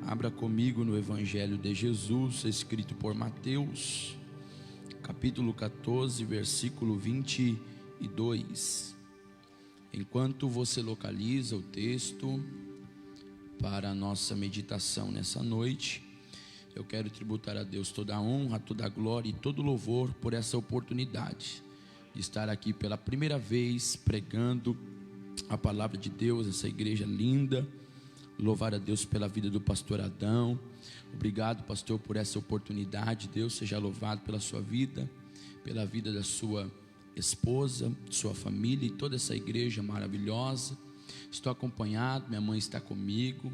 Abra comigo no Evangelho de Jesus, escrito por Mateus, capítulo 14, versículo 22. Enquanto você localiza o texto para a nossa meditação nessa noite, eu quero tributar a Deus toda a honra, toda a glória e todo o louvor por essa oportunidade de estar aqui pela primeira vez pregando a palavra de Deus, essa igreja linda. Louvar a Deus pela vida do pastor Adão. Obrigado, pastor, por essa oportunidade. Deus seja louvado pela sua vida, pela vida da sua esposa, sua família e toda essa igreja maravilhosa. Estou acompanhado, minha mãe está comigo,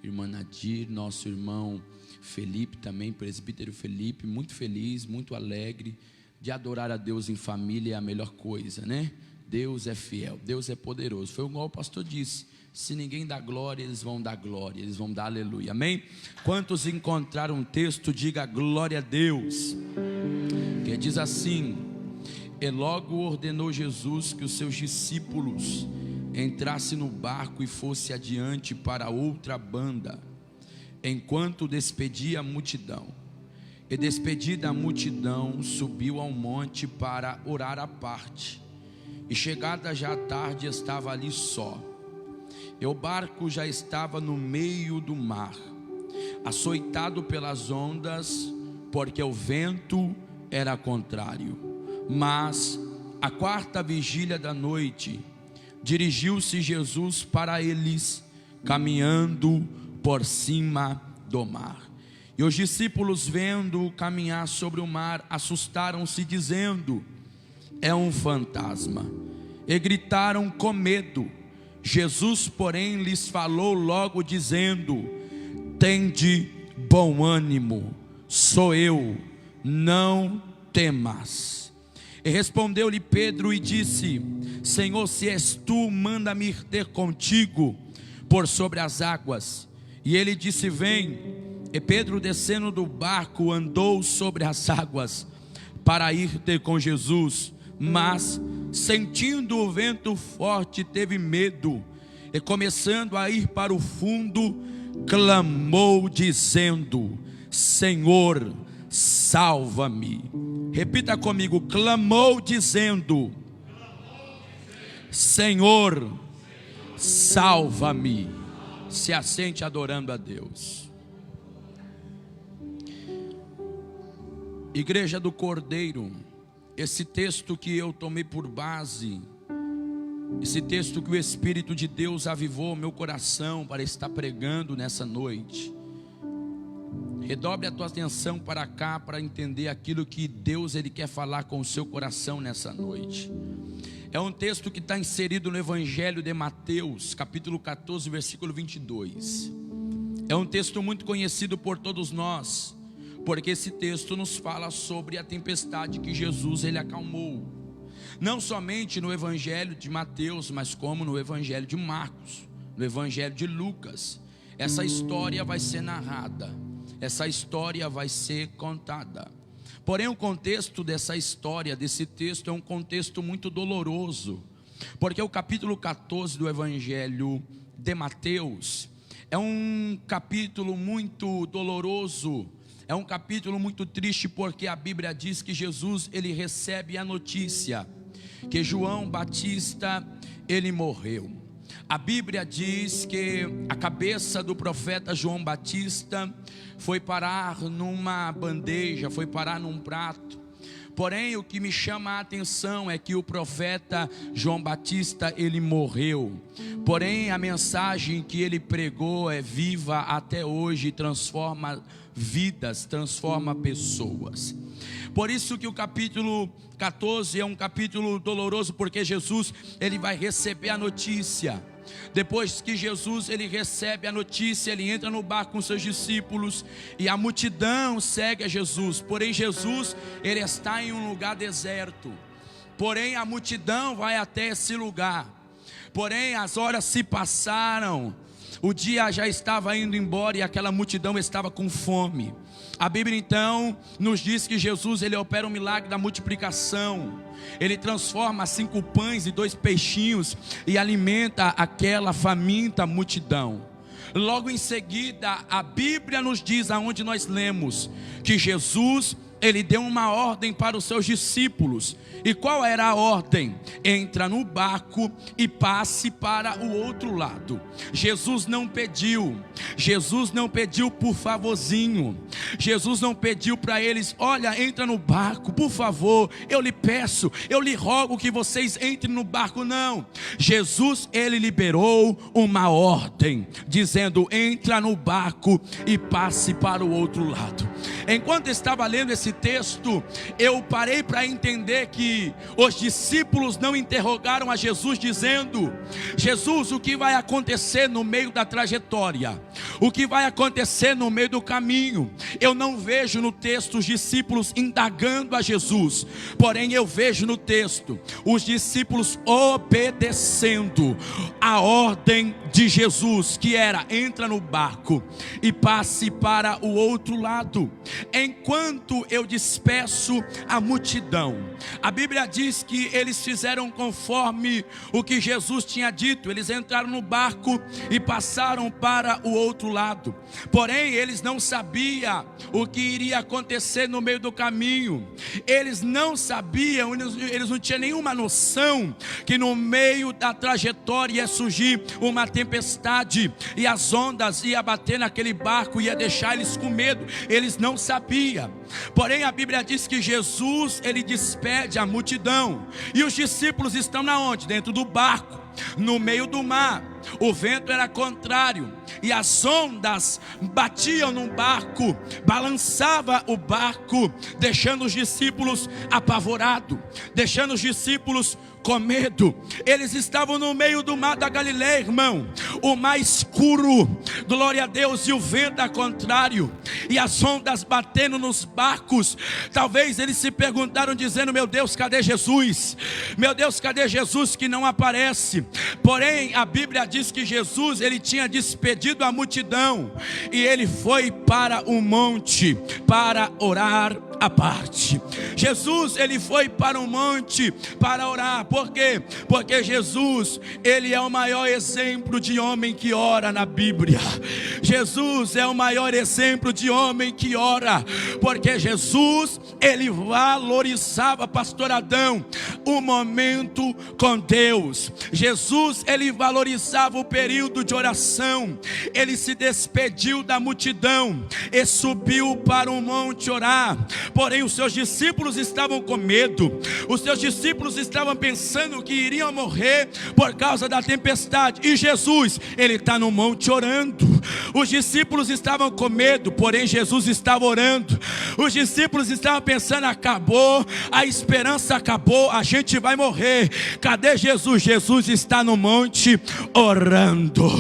irmã Nadir, nosso irmão Felipe também, presbítero Felipe, muito feliz, muito alegre de adorar a Deus em família. É a melhor coisa, né? Deus é fiel, Deus é poderoso. Foi igual o pastor disse: se ninguém dá glória, eles vão dar glória, eles vão dar aleluia, amém? Quantos encontraram um texto, diga glória a Deus, que diz assim: e logo ordenou Jesus que os seus discípulos entrassem no barco e fosse adiante para outra banda, enquanto despedia a multidão. E despedida a multidão, subiu ao monte para orar à parte, e chegada já a tarde, estava ali só. E o barco já estava no meio do mar, açoitado pelas ondas, porque o vento era contrário. Mas, à quarta vigília da noite, dirigiu-se Jesus para eles, caminhando por cima do mar. E os discípulos, vendo-o caminhar sobre o mar, assustaram-se, dizendo: é um fantasma, e gritaram com medo. Jesus, porém, lhes falou logo, dizendo: tende bom ânimo, sou eu, não temas. E respondeu-lhe Pedro e disse: Senhor, se és tu, manda-me ir ter contigo por sobre as águas. E ele disse: vem. E Pedro, descendo do barco, andou sobre as águas para ir ter com Jesus. Mas, sentindo o vento forte, teve medo, e começando a ir para o fundo, clamou dizendo: Senhor, salva-me. Repita comigo: clamou dizendo: Senhor, salva-me. Se assente adorando a Deus. Igreja do Cordeiro, esse texto que eu tomei por base, esse texto que o Espírito de Deus avivou meu coração para estar pregando nessa noite. Redobre a tua atenção para cá para entender aquilo que Deus ele quer falar com o seu coração nessa noite. É um texto que está inserido no Evangelho de Mateus, capítulo 14, versículo 22. É um texto muito conhecido por todos nós, porque esse texto nos fala sobre a tempestade que Jesus ele acalmou, não somente no Evangelho de Mateus, mas como no Evangelho de Marcos, no Evangelho de Lucas. Essa história vai ser narrada, essa história vai ser contada. Porém, o contexto dessa história, desse texto, é um contexto muito doloroso, porque o capítulo 14 do Evangelho de Mateus é um capítulo muito doloroso. É um capítulo muito triste, porque a Bíblia diz que Jesus ele recebe a notícia que João Batista ele morreu. A Bíblia diz que a cabeça do profeta João Batista foi parar numa bandeja, foi parar num prato. Porém, o que me chama a atenção é que o profeta João Batista ele morreu. Porém, a mensagem que ele pregou é viva até hoje, transforma vidas, transforma pessoas. Por isso que o capítulo 14 é um capítulo doloroso, porque Jesus ele vai receber a notícia. Depois que Jesus ele recebe a notícia, ele entra no barco com seus discípulos e a multidão segue a Jesus. Porém, Jesus ele está em um lugar deserto. Porém, a multidão vai até esse lugar. Porém, as horas se passaram, o dia já estava indo embora e aquela multidão estava com fome. A Bíblia então nos diz que Jesus ele opera um milagre da multiplicação. Ele transforma 5 pães e 2 peixinhos e alimenta aquela faminta multidão. logo em seguida, a Bíblia nos diz, aonde nós lemos, que Jesus, ele deu uma ordem para os seus discípulos. E qual era a ordem? Entra no barco e passe para o outro lado. Jesus não pediu por favorzinho. Jesus não pediu para eles: olha, entra no barco, por favor, eu lhe peço, eu lhe rogo que vocês entrem no barco. Não, Jesus, ele liberou uma ordem, dizendo: entra no barco e passe para o outro lado. Enquanto estava lendo esse texto, eu parei para entender que os discípulos não interrogaram a Jesus dizendo: Jesus, o que vai acontecer no meio da trajetória? O que vai acontecer no meio do caminho? Eu não vejo no texto os discípulos indagando a Jesus, porém eu vejo no texto os discípulos obedecendo a ordem de Jesus, que era: entra no barco e passe para o outro lado. Enquanto eu disperso a multidão, a Bíblia diz que eles fizeram conforme o que Jesus tinha dito. Eles entraram no barco e passaram para o outro lado. Porém, eles não sabiam o que iria acontecer no meio do caminho. Eles não sabiam, eles não tinham nenhuma noção que no meio da trajetória ia surgir uma tempestade e as ondas iam bater naquele barco e ia deixar eles com medo. Eles não sabiam. Porém, a Bíblia diz que Jesus, ele despede a multidão, e os discípulos estão na onde? Dentro do barco, no meio do mar. O vento era contrário e as ondas batiam no barco, balançava o barco, deixando os discípulos apavorados, deixando os discípulos com medo. Eles estavam no meio do mar da Galileia, irmão, o mar escuro, glória a Deus, e o vento a contrário, e as ondas batendo nos barcos. Talvez eles se perguntaram dizendo: meu Deus, cadê Jesus? Meu Deus, cadê Jesus que não aparece? Porém, a Bíblia diz que Jesus, ele tinha despedido a multidão e ele foi para o monte para orar à parte. Jesus, ele foi para o monte para orar. Por quê? Porque Jesus, ele é o maior exemplo de homem que ora na Bíblia. Jesus é o maior exemplo de homem que ora, porque Jesus, ele valorizava, pastor Adão, o momento com Deus. Jesus, ele valorizava o período de oração. Ele se despediu da multidão e subiu para o monte orar. Porém, os seus discípulos estavam com medo. Os seus discípulos estavam pensando que iriam morrer por causa da tempestade. E Jesus, ele está no monte orando. Os discípulos estavam com medo, porém Jesus estava orando. Os discípulos estavam pensando: acabou, a esperança acabou, a gente vai morrer. Cadê Jesus? Jesus está no monte orando.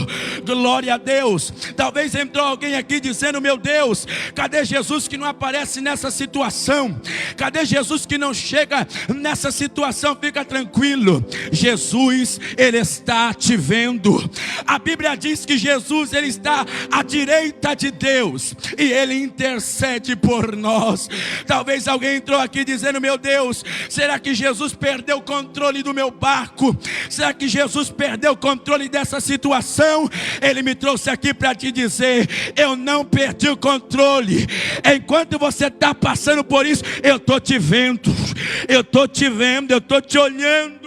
Glória a Deus. Talvez entrou alguém aqui dizendo: meu Deus, cadê Jesus que não aparece nessa situação? Cadê Jesus que não chega nessa situação? Fica tranquilo, Jesus, ele está te vendo. A Bíblia diz que Jesus, ele está à direita de Deus e ele intercede por nós. Talvez alguém entrou aqui dizendo: meu Deus, será que Jesus perdeu o controle do meu barco? Será que Jesus perdeu o controle dessa situação? Ele me trouxe aqui para te dizer: eu não perdi o controle. Enquanto você está passando por isso, eu estou te vendo, eu estou te vendo, eu estou te olhando.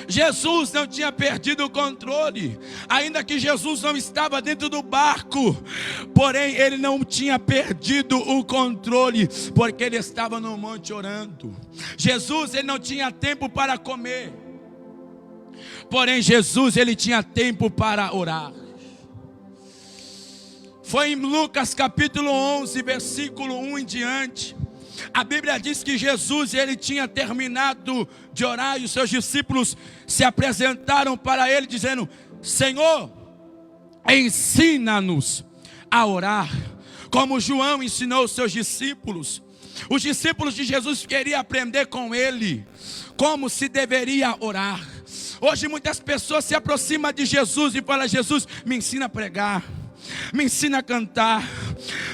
Jesus não tinha perdido o controle, ainda que Jesus não estava dentro do barco, porém ele não tinha perdido o controle, porque ele estava no monte orando. Jesus, ele não tinha tempo para comer, porém Jesus, ele tinha tempo para orar. Foi em Lucas capítulo 11, versículo 1 em diante. A Bíblia diz que Jesus, ele tinha terminado de orar e os seus discípulos se apresentaram para ele dizendo: Senhor, ensina-nos a orar, como João ensinou os seus discípulos. Os discípulos de Jesus queriam aprender com ele como se deveria orar. Hoje muitas pessoas se aproximam de Jesus e falam: Jesus, me ensina a pregar, me ensina a cantar,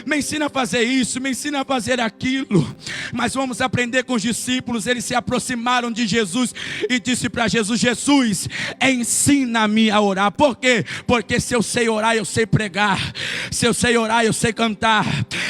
me ensina a fazer isso, me ensina a fazer aquilo. Mas vamos aprender com os discípulos. Eles se aproximaram de Jesus e disse para Jesus: Jesus, ensina-me a orar. Por quê? Porque se eu sei orar, eu sei pregar. Se eu sei orar, eu sei cantar.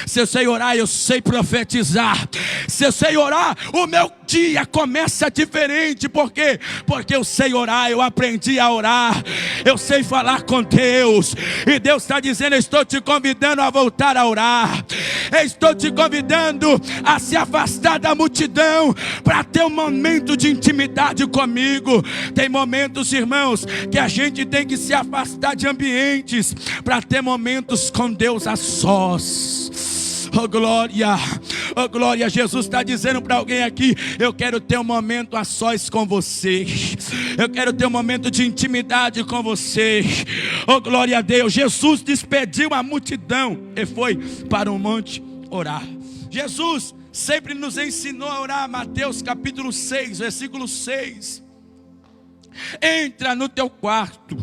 Se eu sei orar, eu sei profetizar. Se eu sei orar, o meu dia começa diferente. Por quê? Porque eu sei orar, eu aprendi a orar. Eu sei falar com Deus. E Deus está dizendo: eu estou te convidando a voltar a orar. Eu estou te convidando a se afastar da multidão para ter um momento de intimidade comigo. Tem momentos, irmãos, que a gente tem que se afastar de ambientes para ter momentos com Deus a sós. Oh glória, oh glória. Jesus está dizendo para alguém aqui: eu quero ter um momento a sós com você. Eu quero ter um momento de intimidade com você. Oh glória a Deus. Jesus despediu a multidão e foi para o monte orar. Jesus sempre nos ensinou a orar. Mateus capítulo 6, versículo 6. Entra no teu quarto,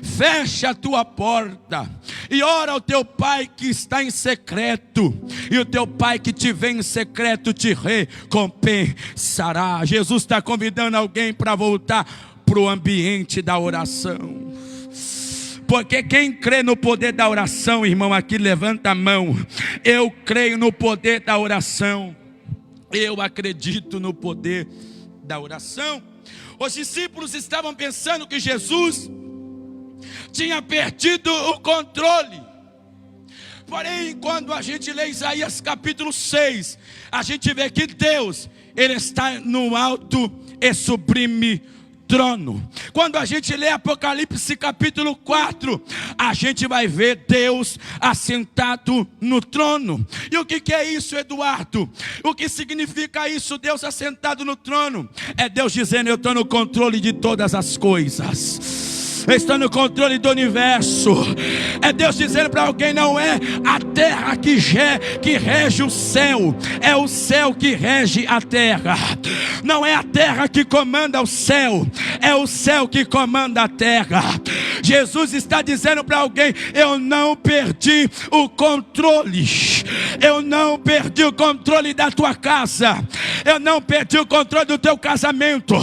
fecha a tua porta e ora ao teu pai que está em secreto, e o teu pai que te vê em secreto te recompensará. Jesus está convidando alguém para voltar para o ambiente da oração. Porque quem crê no poder da oração, irmão, aqui levanta a mão. Eu creio no poder da oração. Eu acredito no poder da oração. Os discípulos estavam pensando que Jesus tinha perdido o controle. Porém, quando a gente lê Isaías capítulo 6, a gente vê que Deus, Ele está no alto e sublime trono. Quando a gente lê Apocalipse capítulo 4, a gente vai ver Deus assentado no trono. E o que é isso, Eduardo? O que significa isso, Deus assentado no trono? É Deus dizendo: eu estou no controle de todas as coisas. Eu estou no controle do universo. É Deus dizendo para alguém: não é a terra que rege o céu, é o céu que rege a terra. Não é a terra que comanda o céu, é o céu que comanda a terra. Jesus está dizendo para alguém: eu não perdi o controle. Eu não perdi o controle da tua casa. Eu não perdi o controle do teu casamento.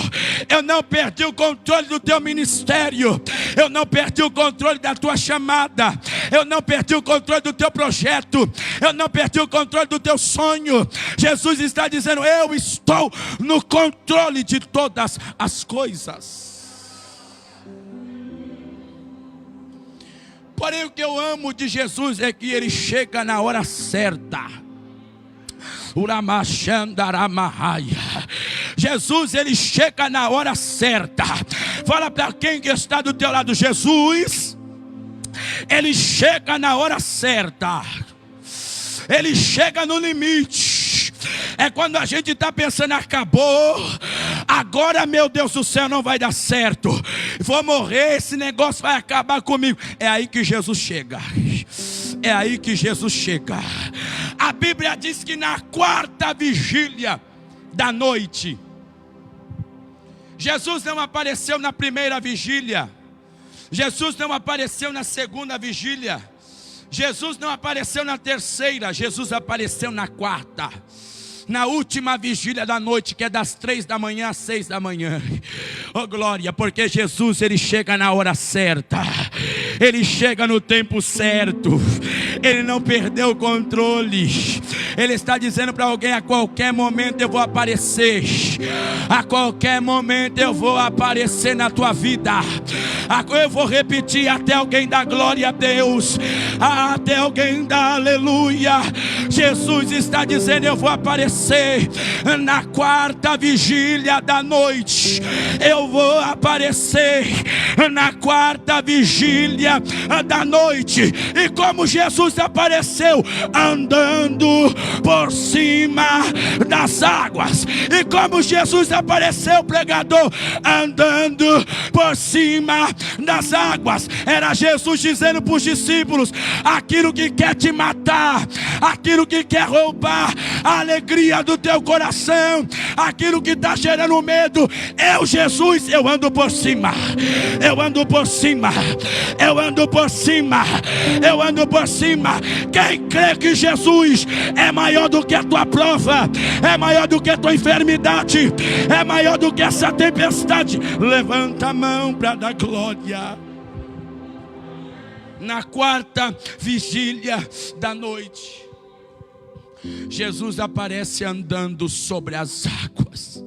Eu não perdi o controle do teu ministério. Eu não perdi o controle da tua chamada. Eu não perdi o controle do teu projeto. Eu não perdi o controle do teu sonho. Jesus está dizendo: eu estou no controle de todas as coisas. Porém, o que eu amo de Jesus é que Ele chega na hora certa. Jesus, Ele chega na hora certa. Fala para quem que está do teu lado: Jesus, Ele chega na hora certa. Ele chega no limite. É quando a gente está pensando: acabou, agora, meu Deus do céu, não vai dar certo, vou morrer, esse negócio vai acabar comigo. É aí que Jesus chega. É aí que Jesus chega. A Bíblia diz que na quarta vigília da noite, Jesus não apareceu na primeira vigília, Jesus não apareceu na segunda vigília, Jesus não apareceu na terceira, Jesus apareceu na quarta. Na última vigília da noite, que é das 3 da manhã às 6 da manhã. Oh glória, porque Jesus, Ele chega na hora certa. Ele chega no tempo certo. Ele não perdeu o controle. Ele está dizendo para alguém: a qualquer momento eu vou aparecer. A qualquer momento eu vou aparecer na tua vida. Eu vou repetir até alguém dar glória a Deus, até alguém dar aleluia. Jesus está dizendo: eu vou aparecer na quarta vigília da noite. Eu vou aparecer na quarta vigília da noite. E como Jesus apareceu? Andando por cima das águas. E como Jesus apareceu, pregador? Andando por cima das águas. Era Jesus dizendo para os discípulos: aquilo que quer te matar, aquilo que quer roubar a alegria do teu coração, aquilo que está gerando medo, eu, Jesus, eu ando por cima, eu ando por cima, eu ando por cima, eu ando por cima. Quem crê que Jesus é maior do que a tua prova, é maior do que a tua enfermidade, é maior do que essa tempestade, levanta a mão para dar glória. Na quarta vigília da noite, Jesus aparece andando sobre as águas.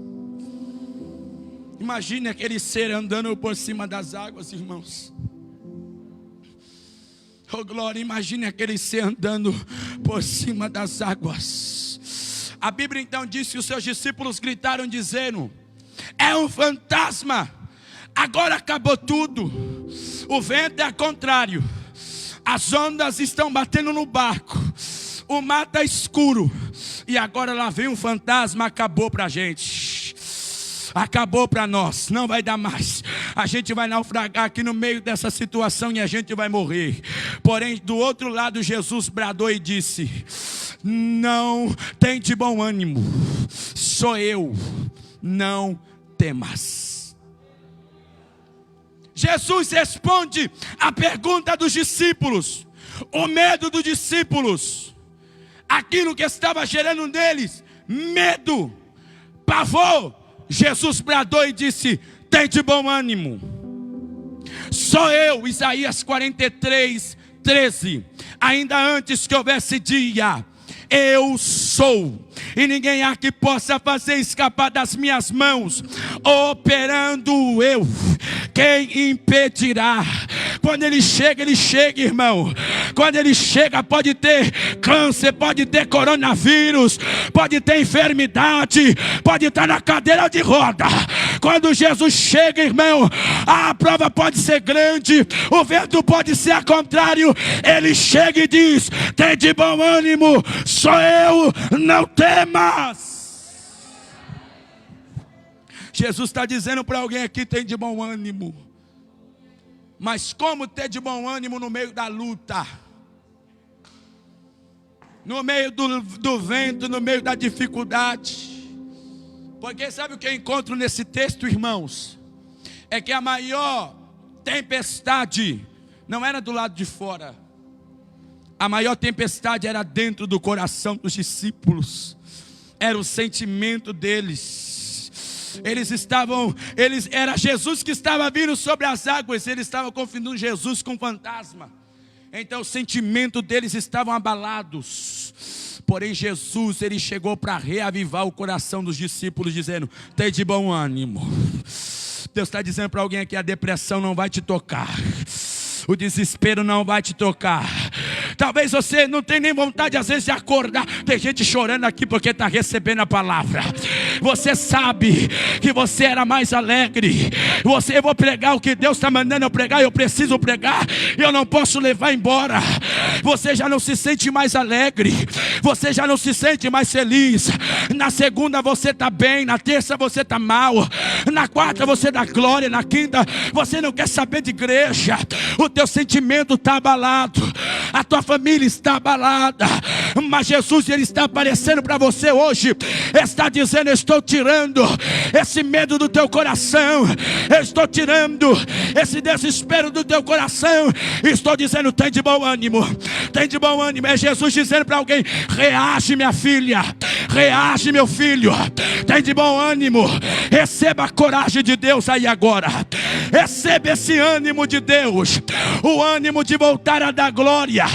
Imagine aquele ser andando por cima das águas, irmãos. Oh glória, imagine aquele ser andando por cima das águas. A Bíblia então diz que os seus discípulos gritaram dizendo: é um fantasma, agora acabou tudo. O vento é contrário, as ondas estão batendo no barco, o mar está escuro, e agora lá vem um fantasma. Acabou pra gente, acabou para nós, não vai dar mais. A gente vai naufragar aqui no meio dessa situação e a gente vai morrer. Porém, do outro lado, Jesus bradou e disse: não tem de bom ânimo, sou eu, não temas. Jesus responde a pergunta dos discípulos, o medo dos discípulos, aquilo que estava gerando neles medo, pavor. Jesus bradou e disse: tem de bom ânimo, sou eu. Isaías 43, 13. Ainda antes que houvesse dia, eu sou, e ninguém há que possa fazer escapar das minhas mãos. Operando eu, quem impedirá? Quando ele chega, irmão. Quando ele chega, pode ter câncer, pode ter coronavírus, pode ter enfermidade, pode estar na cadeira de roda. Quando Jesus chega, irmão, a prova pode ser grande, o vento pode ser ao contrário. Ele chega e diz: tem de bom ânimo, sou eu, não temas. Jesus está dizendo para alguém aqui: tem de bom ânimo. Mas como ter de bom ânimo no meio da luta? No meio do vento, no meio da dificuldade? Porque sabe o que eu encontro nesse texto, irmãos? É que a maior tempestade não era do lado de fora. A maior tempestade era dentro do coração dos discípulos. Era o sentimento deles. Era Jesus que estava vindo sobre as águas. Eles estavam confundindo Jesus com fantasma. Então o sentimento deles estavam abalados. Porém Jesus, ele chegou para reavivar o coração dos discípulos, dizendo: tem de bom ânimo. Deus está dizendo para alguém aqui: a depressão não vai te tocar, o desespero não vai te tocar. Talvez você não tenha nem vontade às vezes de acordar. Tem gente chorando aqui porque está recebendo a palavra. Você sabe que você era mais alegre. Eu vou pregar o que Deus está mandando eu pregar. Eu preciso pregar, eu não posso levar embora. Você já não se sente mais alegre, você já não se sente mais feliz. Na segunda você está bem, na terça você está mal, na quarta você dá glória, na quinta você não quer saber de igreja. O teu sentimento está abalado, a tua família está abalada. Mas Jesus, ele está aparecendo para você hoje, está dizendo: eu estou tirando esse medo do teu coração, eu estou tirando esse desespero do teu coração. Estou dizendo: tem de bom ânimo, tem de bom ânimo. É Jesus dizendo para alguém: reage, minha filha, reage, meu filho, tem de bom ânimo. Receba a coragem de Deus aí agora, receba esse ânimo de Deus, o ânimo de voltar a dar glória,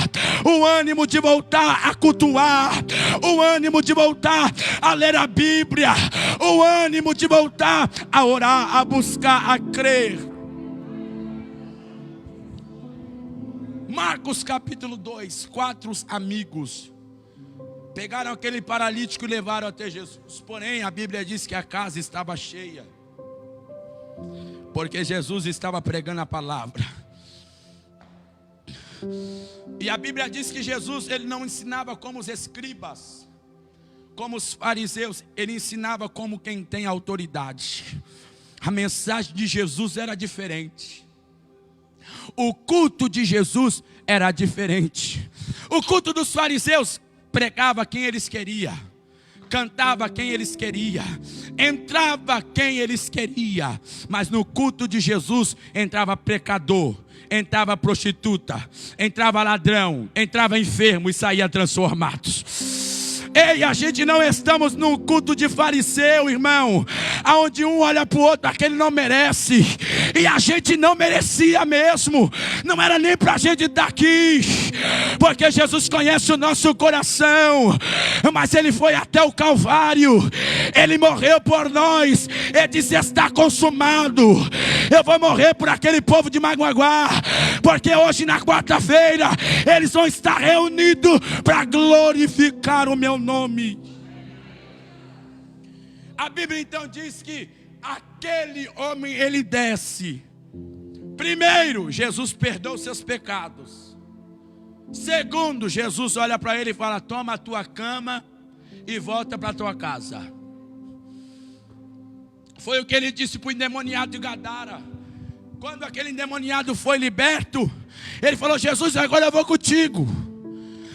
o ânimo de voltar a cultuar, o ânimo de voltar a ler a Bíblia, o ânimo de voltar a orar, a buscar, a crer. Marcos capítulo 2, 4 amigos pegaram aquele paralítico e levaram até Jesus. Porém a Bíblia diz que a casa estava cheia, porque Jesus estava pregando a palavra. E a Bíblia diz que Jesus, ele não ensinava como os escribas, como os fariseus, ele ensinava como quem tem autoridade. A mensagem de Jesus era diferente. O culto de Jesus era diferente. O culto dos fariseus pregava quem eles queriam, cantava quem eles queriam, entrava quem eles queriam. Mas no culto de Jesus entrava pecador, entrava prostituta, entrava ladrão, entrava enfermo e saía transformados. Ei, a gente não estamos num culto de fariseu, irmão, aonde um olha para o outro, aquele não merece, e a gente não merecia mesmo, não era nem para a gente estar aqui, porque Jesus conhece o nosso coração, mas Ele foi até o Calvário, Ele morreu por nós, Ele disse: está consumado. Eu vou morrer por aquele povo de Maguaguá, porque hoje na quarta-feira eles vão estar reunidos para glorificar o meu nome. A Bíblia então diz que aquele homem, ele desce. Primeiro, Jesus perdoa os seus pecados. Segundo, Jesus olha para ele e fala: toma a tua cama e volta para a tua casa. Foi o que ele disse para o endemoniado de Gadara. Quando aquele endemoniado foi liberto, ele falou: Jesus, agora eu vou contigo,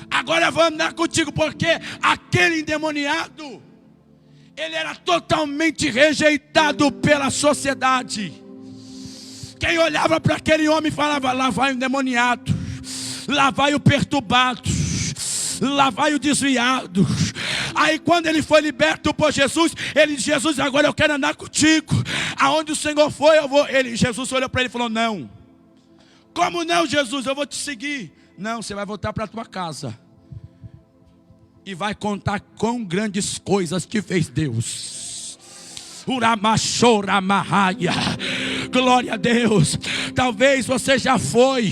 agora eu vou andar contigo, porque aquele endemoniado, ele era totalmente rejeitado pela sociedade. Quem olhava para aquele homem falava: lá vai o endemoniado, lá vai o perturbado, lá vai o desviado. Aí quando ele foi liberto por Jesus, ele disse: Jesus, agora eu quero andar contigo, aonde o Senhor foi eu vou. Jesus olhou para ele e falou: não. Como não, Jesus? Eu vou te seguir. Não, você vai voltar para a tua casa e vai contar quão grandes coisas te fez Deus. Uramachoramahaia. Glória a Deus. Talvez você já foi,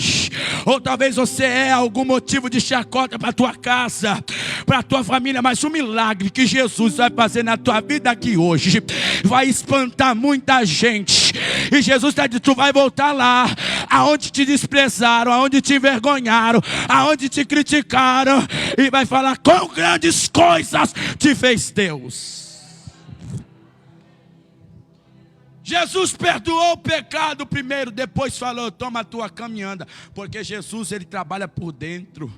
ou talvez você é algum motivo de chacota para a tua casa, para a tua família, mas o milagre que Jesus vai fazer na tua vida aqui hoje vai espantar muita gente. E Jesus está dizendo: tu vai voltar lá, aonde te desprezaram, aonde te envergonharam, aonde te criticaram, e vai falar quão grandes coisas te fez Deus. Jesus perdoou o pecado primeiro, depois falou: toma a tua cama e anda. Porque Jesus, ele trabalha por dentro,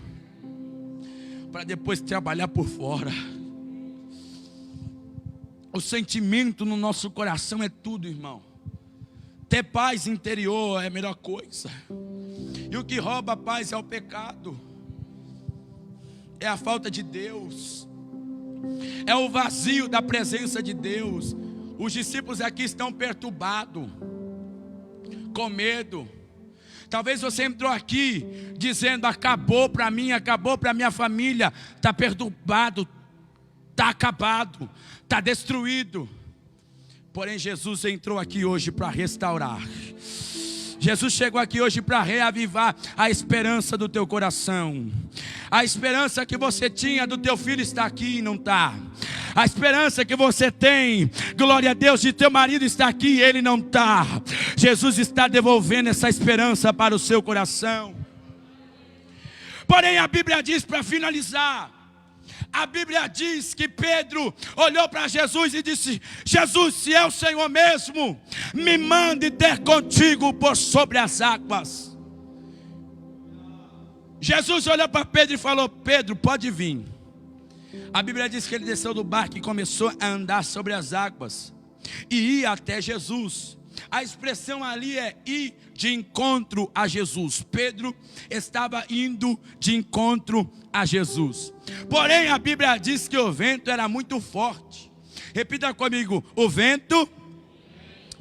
para depois trabalhar por fora. O sentimento no nosso coração é tudo, irmão. Ter paz interior é a melhor coisa. E o que rouba a paz é o pecado, é a falta de Deus, é o vazio da presença de Deus. Os discípulos aqui estão perturbados, com medo. Talvez você entrou aqui dizendo: acabou para mim, acabou para minha família. Está perturbado, está acabado, está destruído. Porém Jesus entrou aqui hoje para restaurar. Jesus chegou aqui hoje para reavivar a esperança do teu coração. A esperança que você tinha do teu filho está aqui e não está. A esperança que você tem, glória a Deus, de teu marido está aqui e ele não está. Jesus está devolvendo essa esperança para o seu coração. Porém a Bíblia diz, para finalizar, a Bíblia diz que Pedro olhou para Jesus e disse: Jesus, se é o Senhor mesmo, me mande ter contigo por sobre as águas. Jesus olhou para Pedro e falou: Pedro, pode vir. A Bíblia diz que ele desceu do barco e começou a andar sobre as águas e ia até Jesus. A expressão ali é ir de encontro a Jesus. Pedro estava indo de encontro a Jesus. Porém a Bíblia diz que o vento era muito forte. Repita comigo: o vento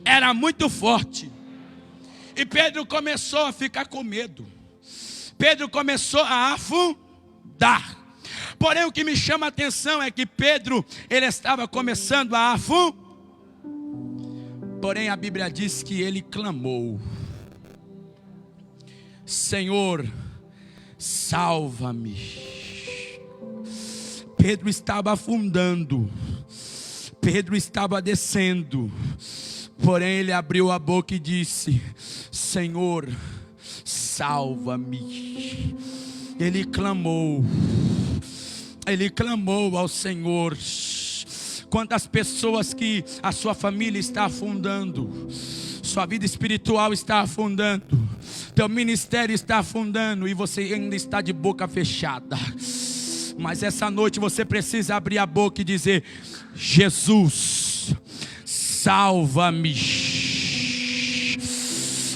era muito forte. E Pedro começou a ficar com medo. Pedro começou a afundar. Porém o que me chama a atenção é que Pedro, ele estava começando a afundar. Porém a Bíblia diz que ele clamou: Senhor, salva-me. Pedro estava afundando, Pedro estava descendo. Porém ele abriu a boca e disse: Senhor, salva-me. Ele clamou ao Senhor. Quantas pessoas que a sua família está afundando, sua vida espiritual está afundando, Teu ministério está afundando e você ainda está de boca fechada. Mas essa noite você precisa abrir a boca e dizer: Jesus, salva-me.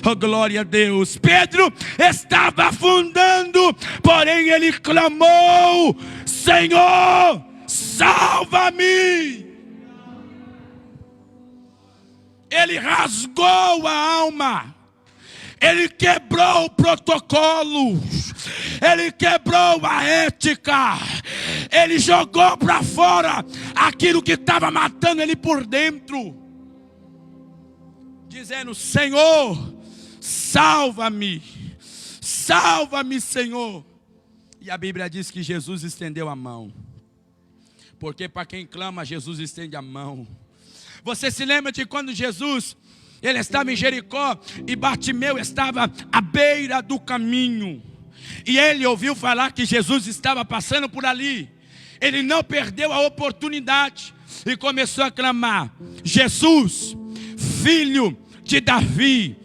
Oh, glória a Deus. Pedro estava afundando, porém ele clamou: Senhor, salva-me. Ele rasgou a alma. Ele quebrou o protocolo. Ele quebrou a ética. Ele jogou para fora aquilo que estava matando ele por dentro, dizendo: Senhor, salva-me. Salva-me, Senhor. E a Bíblia diz que Jesus estendeu a mão. Porque para quem clama, Jesus estende a mão. Você se lembra de quando Jesus, ele estava em Jericó e Bartimeu estava à beira do caminho. E ele ouviu falar que Jesus estava passando por ali. Ele não perdeu a oportunidade e começou a clamar: Jesus, filho de Davi,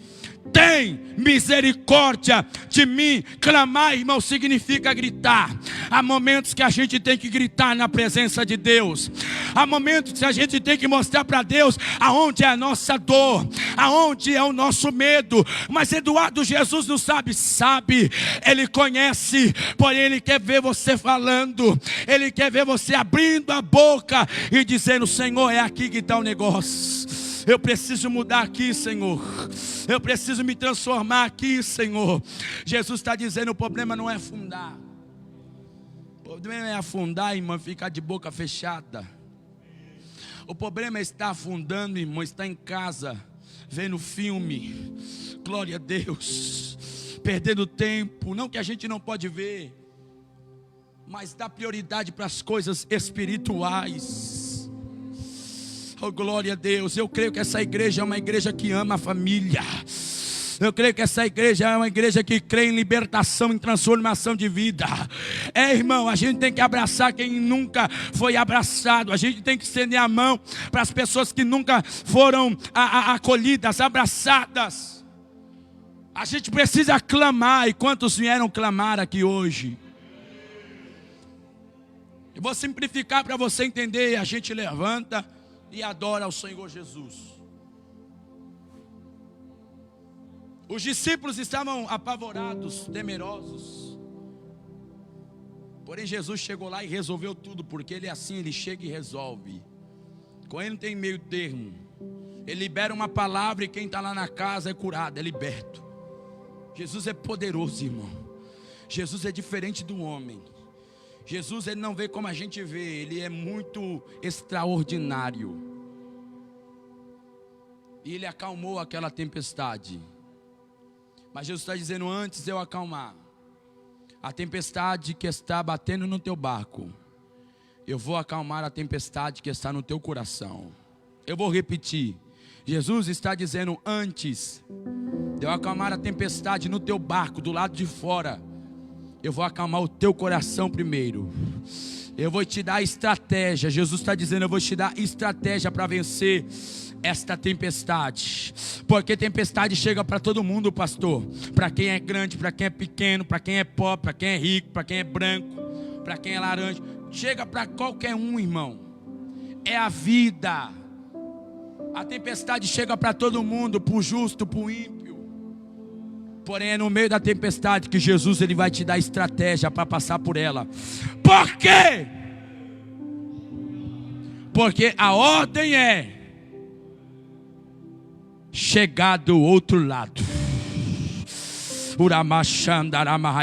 tem misericórdia de mim. Clamar, irmão, significa gritar. Há momentos que a gente tem que gritar na presença de Deus. Há momentos que a gente tem que mostrar para Deus aonde é a nossa dor, aonde é o nosso medo. Mas Eduardo, Jesus não sabe. Sabe, Ele conhece, porém Ele quer ver você falando. Ele quer ver você abrindo a boca e dizendo: Senhor, é aqui que está o negócio. Eu preciso mudar aqui, Senhor. Eu preciso me transformar aqui, Senhor. Jesus está dizendo: o problema não é afundar. O problema é afundar, irmão, ficar de boca fechada. O problema é estar afundando, irmão, estar em casa, vendo filme, glória a Deus, perdendo tempo. Não que a gente não pode ver, mas dá prioridade para as coisas espirituais. Oh, glória a Deus. Eu creio que essa igreja é uma igreja que ama a família. Eu creio que essa igreja é uma igreja que crê em libertação, em transformação de vida. Irmão, a gente tem que abraçar quem nunca foi abraçado. A gente tem que estender a mão para as pessoas que nunca foram acolhidas, abraçadas. A gente precisa clamar. E quantos vieram clamar aqui hoje? Eu vou simplificar para você entender. A gente levanta e adora ao Senhor Jesus. Os discípulos estavam apavorados, temerosos. Porém Jesus chegou lá e resolveu tudo, porque Ele é assim, Ele chega e resolve. Com Ele não tem meio termo. Ele libera uma palavra e quem está lá na casa é curado, é liberto. Jesus é poderoso, irmão. Jesus é diferente do homem. Jesus, Ele não vê como a gente vê. Ele é muito extraordinário. E Ele acalmou aquela tempestade. Mas Jesus está dizendo: antes de eu acalmar a tempestade que está batendo no teu barco, eu vou acalmar a tempestade que está no teu coração. Eu vou repetir. Jesus está dizendo: antes de eu acalmar a tempestade no teu barco, do lado de fora, eu vou acalmar o teu coração primeiro. Eu vou te dar estratégia. Jesus está dizendo: eu vou te dar estratégia para vencer esta tempestade. Porque tempestade chega para todo mundo, pastor. Para quem é grande, para quem é pequeno, para quem é pobre, para quem é rico, para quem é branco, para quem é laranja. Chega para qualquer um, irmão. É a vida. A tempestade chega para todo mundo, para o justo, para o ímpio. Porém é no meio da tempestade que Jesus, Ele vai te dar estratégia para passar por ela. Por quê? Porque a ordem é chegar do outro lado.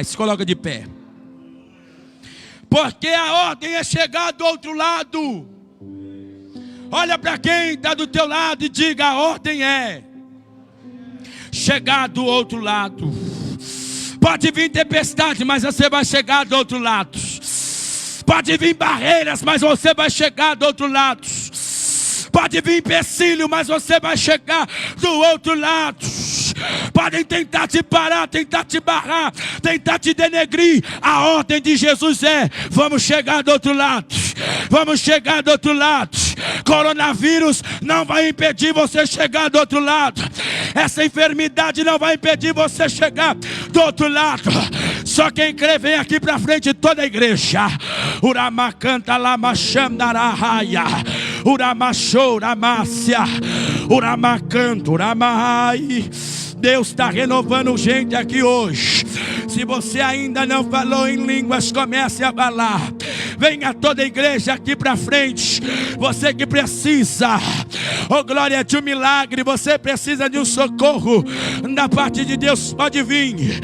Se coloca de pé. Porque a ordem é chegar do outro lado. Olha para quem está do teu lado e diga: a ordem é chegar do outro lado. Pode vir tempestade, mas você vai chegar do outro lado. Pode vir barreiras, mas você vai chegar do outro lado. Pode vir empecilho, mas você vai chegar do outro lado. Podem tentar te parar, tentar te barrar, tentar te denegrir. A ordem de Jesus é: vamos chegar do outro lado. Vamos chegar do outro lado. Coronavírus não vai impedir você chegar do outro lado. Essa enfermidade não vai impedir você chegar do outro lado. Só quem crê vem aqui para frente, toda a igreja. Uramacanta lamachandarahaya. Uramachou, uramácia. Uramacanto, uramai. Deus está renovando gente aqui hoje. Se você ainda não falou em línguas, comece a falar. Venha toda a igreja aqui para frente. Você que precisa, oh glória, de um milagre, você precisa de um socorro da parte de Deus, pode vir.